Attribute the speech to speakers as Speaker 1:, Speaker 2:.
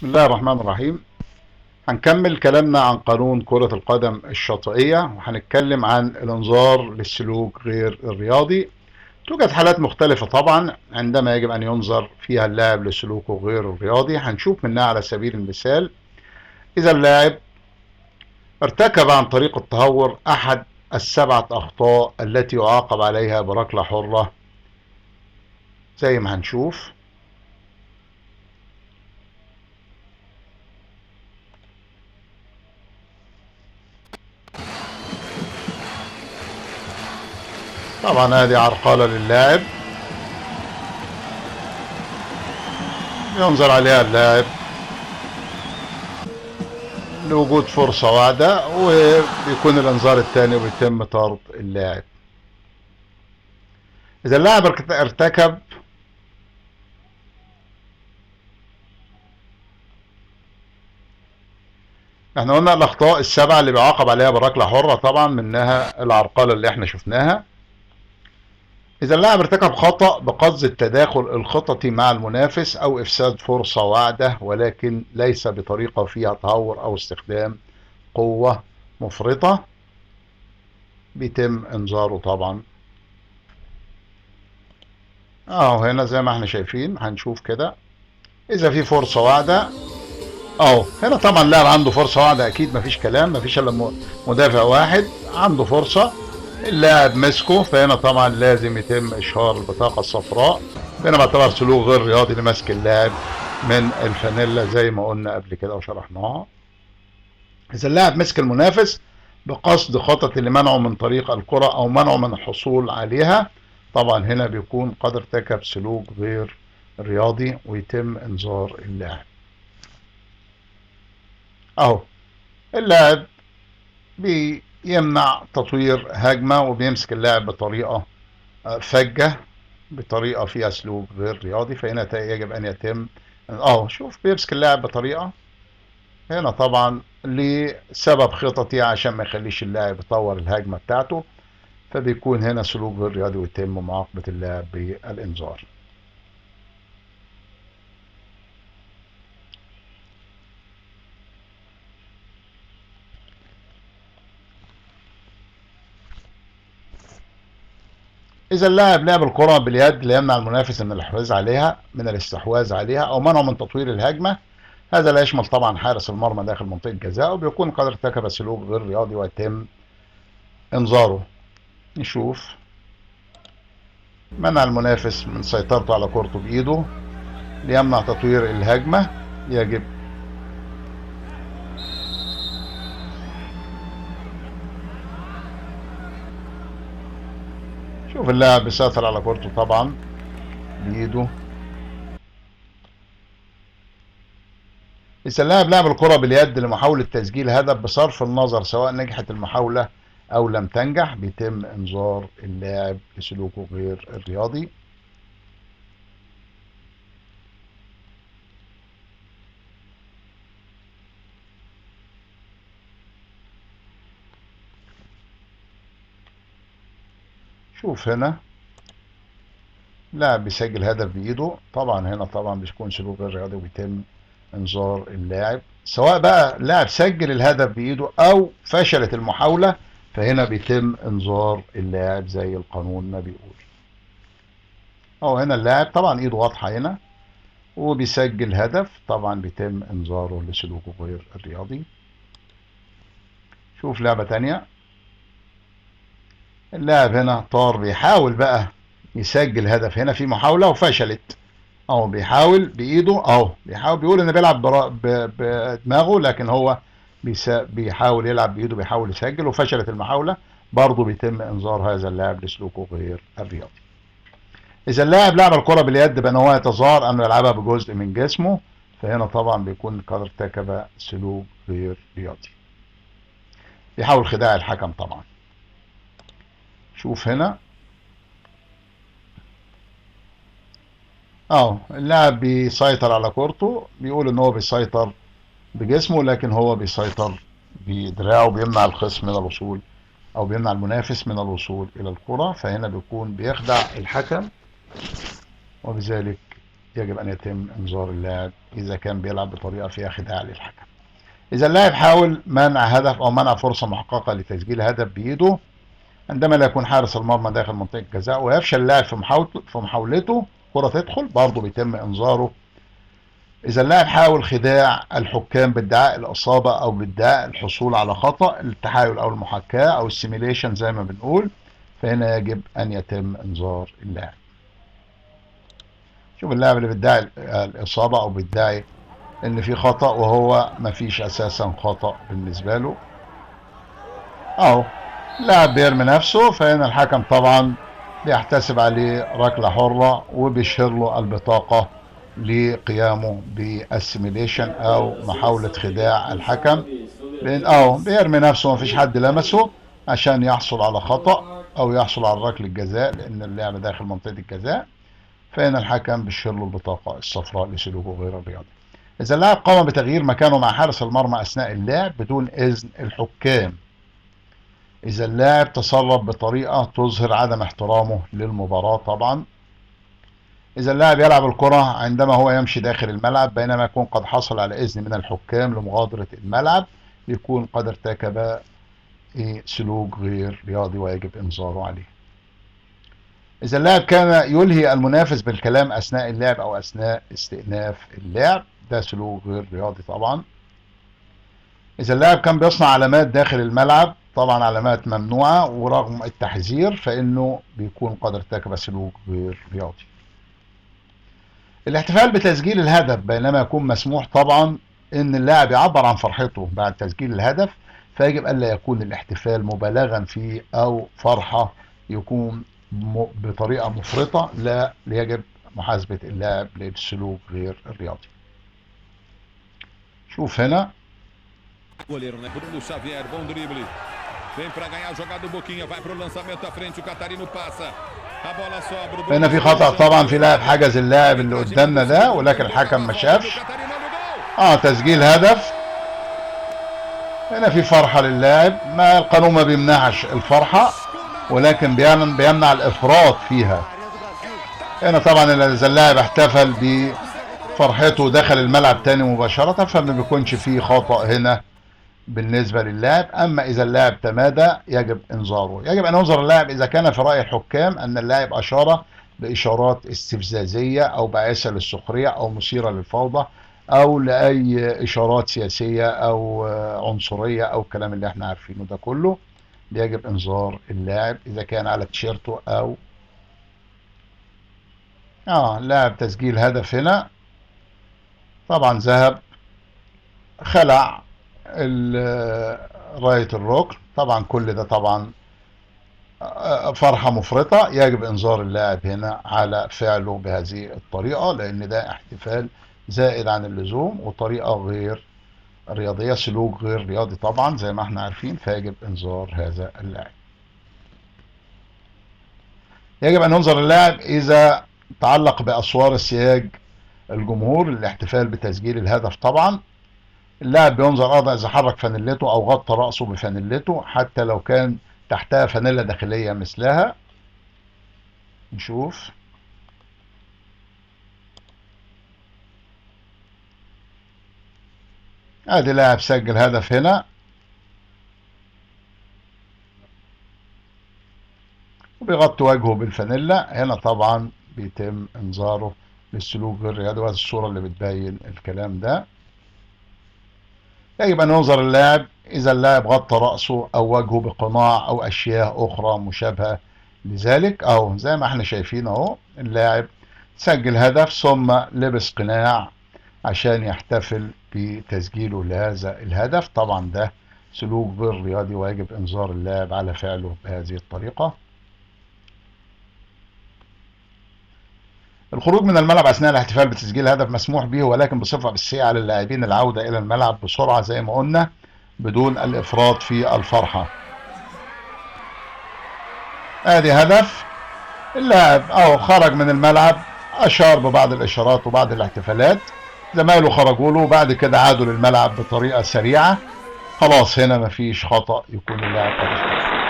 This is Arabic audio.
Speaker 1: بسم الله الرحمن الرحيم. هنكمل كلامنا عن قانون كرة القدم الشاطئية، وهنتكلم عن الانظار للسلوك غير الرياضي. توجد حالات مختلفة طبعا عندما يجب أن ينظر فيها اللاعب لسلوكه غير الرياضي. هنشوف منها على سبيل المثال إذا اللاعب ارتكب عن طريق التهور أحد السبعة أخطاء التي يعاقب عليها بركلة حرة زي ما هنشوف. طبعا هذه عرقلة للاعب ينظر عليها اللاعب لوجود فرصة واحدة، وبيكون الانذار الثاني وبيتم طرد اللاعب. اذا اللاعب ارتكب احنا قلنا الاخطاء السبعة اللي بيعاقب عليها بركلة حرة، طبعا منها العرقلة اللي احنا شفناها. اذا اللاعب ارتكب خطأ بقصد التداخل الخططي مع المنافس او افساد فرصة واحدة، ولكن ليس بطريقة فيها تهور او استخدام قوة مفرطة، بيتم انذاره طبعا. هنا زي ما احنا شايفين هنشوف كده اذا في فرصة واحدة هنا طبعا اللاعب عنده فرصة واحدة، اكيد مفيش كلام، مفيش الا مدافع واحد عنده فرصة، اللاعب مسكه، فهنا طبعا لازم يتم اشهار البطاقة الصفراء. هنا بعتبر سلوك غير رياضي لمسك اللاعب من الفانيلا زي ما قلنا قبل كده وشرحناها. اذا اللاعب مسك المنافس بقصد خطط لمنعه من طريق الكرة او منعه من الحصول عليها، طبعا هنا بيكون قد ارتكب سلوك غير رياضي ويتم انذار اللاعب. اهو اللاعب بيمنع تطوير هجمة وبيمسك اللاعب بطريقة فجة، بطريقة فيها سلوك غير رياضي، فهنا يجب أن يتم شوف بيمسك اللاعب بطريقة، هنا طبعا لسبب خططي عشان ما يخليش اللاعب يطور الهجمة بتاعته، فبيكون هنا سلوك غير رياضي ويتم معاقبة اللاعب بالإنذار. إذا اللاعب لعب الكرة باليد ليمنع المنافس من الاستحواذ عليها أو منعه من تطوير الهجمة، هذا لا يشمل طبعا حارس المرمى داخل منطقة الجزاء، وبيكون قد ارتكب سلوك غير رياضي ويتم انذاره. نشوف منع المنافس من سيطرته على كرته بإيده ليمنع تطوير الهجمة، يجب شوف اللاعب بيسيطر على كرته طبعا بإيده. إذا اللاعب لعب الكرة باليد لمحاولة تسجيل هدف بصرف النظر سواء نجحت المحاولة أو لم تنجح، بيتم إنذار اللاعب لسلوكه غير الرياضي. شوف هنا لاعب بيسجل هدف بإيده، طبعا هنا طبعا بيكون سلوك غير رياضي وبيتم إنذار اللاعب، سواء بقى لاعب سجل الهدف بإيده أو فشلت المحاولة، فهنا بيتم إنذار اللاعب زي القانون ما بيقول. هنا اللاعب طبعا إيده واضحة هنا وبيسجل هدف، طبعا بيتم إنذاره لسلوكه غير الرياضي. شوف لعبة تانية، اللاعب هنا طار بيحاول بقى يسجل هدف، هنا في محاولة وفشلت، بيحاول بايده، بيحاول، بيقول انه بيلعب بدماغه، لكن هو بيحاول يلعب بايده، بيحاول يسجل وفشلت المحاولة، برضه بيتم انذار هذا اللاعب لسلوكه غير الرياضي. اذا اللاعب لعب الكرة باليد بان هو يتظاهر انه يلعبها بجزء من جسمه، فهنا طبعا بيكون قد ارتكب سلوك غير رياضي، بيحاول خداع الحكم طبعا. شوف هنا اللاعب بيسيطر على كورته، بيقول ان هو بيسيطر بجسمه، لكن هو بيسيطر بدراعه، بيمنع الخصم من الوصول او بيمنع المنافس من الوصول الى الكرة، فهنا بيكون بيخدع الحكم وبذلك يجب ان يتم انذار اللاعب اذا كان بيلعب بطريقه فيها خداع للحكم. اذا اللاعب حاول منع هدف او منع فرصه محققه لتسجيل هدف بايده عندما لا يكون حارس المرمى داخل منطقه الجزاء ويفشل اللاعب في محاولته كره تدخل، برضه بيتم انذاره. اذا اللاعب حاول خداع الحكام بادعاء الاصابه او بادعاء الحصول على خطا، التحايل او المحاكاه او السيميليشن زي ما بنقول، فهنا يجب ان يتم انذار اللاعب. شوف اللاعب اللي بيدعي الاصابه او بيدعي ان في خطا وهو ما فيش اساسا خطا بالنسبه له، اهو اللاعب بيرمي نفسه، فهنا الحكم طبعا بيحتسب عليه ركله حره وبيشير له البطاقه لقيامه بالسيميليشن او محاوله خداع الحكم، لان بيرمي نفسه مفيش حد لمسه عشان يحصل على خطا او يحصل على ركله الجزاء لان اللعب داخل منطقه الجزاء، فهنا الحكم بيشير له البطاقه الصفراء لسلوكه غير الرياضي. اذا اللاعب قام بتغيير مكانه مع حارس المرمى اثناء اللعب بدون اذن الحكام، اذا اللاعب تصرف بطريقه تظهر عدم احترامه للمباراه طبعا، اذا اللاعب يلعب الكره عندما هو يمشي داخل الملعب بينما يكون قد حصل على اذن من الحكام لمغادره الملعب، يكون قد ارتكب سلوك غير رياضي ويجب انذاره عليه. اذا اللاعب كان يلهي المنافس بالكلام اثناء اللعب او اثناء استئناف اللعب، ده سلوك غير رياضي طبعا. اذا اللاعب كان بيصنع علامات داخل الملعب، طبعا علامات ممنوعه ورغم التحذير فانه بيكون قد ارتكب سلوك غير رياضي. الاحتفال بتسجيل الهدف بينما يكون مسموح طبعا ان اللاعب يعبر عن فرحته بعد تسجيل الهدف، فيجب الا يكون الاحتفال مبالغا فيه او فرحه يكون بطريقه مفرطه، لا يجب محاسبه اللاعب للسلوك غير الرياضي. شوف هنا
Speaker 2: goleiro, né? Bruno Xavier, bom drible. Vem pra ganhar a jogada do Boquinha, vai pro lançamento à frente, o Catarino passa. A bola sobra.
Speaker 1: هنا في خطأ طبعا، في لاعب حجز اللاعب اللي قدامنا ده ولكن الحكم ما شافش. تسجيل هدف. هنا في فرحة للاعب، ما القانون ما بيمنعش الفرحة ولكن بيمنع الافراط فيها. هنا طبعا اذا اللاعب احتفل بفرحته دخل الملعب تاني مباشرة فما بيكونش فيه خطأ هنا بالنسبة للاعب. اما اذا اللاعب تمادى يجب انذاره. يجب ان ينظر اللاعب اذا كان في رأي الحكام ان اللاعب اشار باشارات استفزازية او باعثة للسخرية او مثيرة للفوضى او لاي اشارات سياسية او عنصرية او الكلام اللي احنا عارفينه ده كله، يجب انذار اللاعب اذا كان على تيشيرته او لاعب تسجيل هدف. هنا طبعا ذهب خلع راية الركن، طبعا كل ده طبعا فرحة مفرطة، يجب انذار اللاعب هنا على فعله بهذه الطريقة لان ده احتفال زائد عن اللزوم وطريقة غير رياضية، سلوك غير رياضي طبعا زي ما احنا عارفين، فيجب انذار هذا اللاعب. يجب ان ينظر اللاعب اذا تعلق باسوار السياج الجمهور للاحتفال بتسجيل الهدف. طبعا اللاعب بينظر ايضا اذا حرك فانيلته او غطى راسه بفانيلته حتى لو كان تحتها فانيلا داخليه مثلها. نشوف ادي لاعب سجل هدف هنا وبيغطي وجهه بالفانيلا، هنا طبعا بيتم انذاره للسلوك غير رياضي، وهذه الصوره اللي بتبين الكلام ده. يجب ان ينظر اللاعب اذا اللاعب غطى راسه او وجهه بقناع او اشياء اخرى مشابهه لذلك، او زي ما احنا شايفين اهو اللاعب سجل هدف ثم لبس قناع عشان يحتفل بتسجيله لهذا الهدف، طبعا ده سلوك غير رياضي ويجب انذار اللاعب على فعله بهذه الطريقه. الخروج من الملعب اثناء الاحتفال بتسجيل هدف مسموح به ولكن بصفه اساسيه على اللاعبين العوده الى الملعب بسرعه زي ما قلنا بدون الافراط في الفرحه. ادي هدف، اللاعب خرج من الملعب، اشار ببعض الاشارات وبعض الاحتفالات، زمايله خرجوا له وبعد كده عادوا للملعب بطريقه سريعه، خلاص هنا مفيش خطا يكون اللاعب قد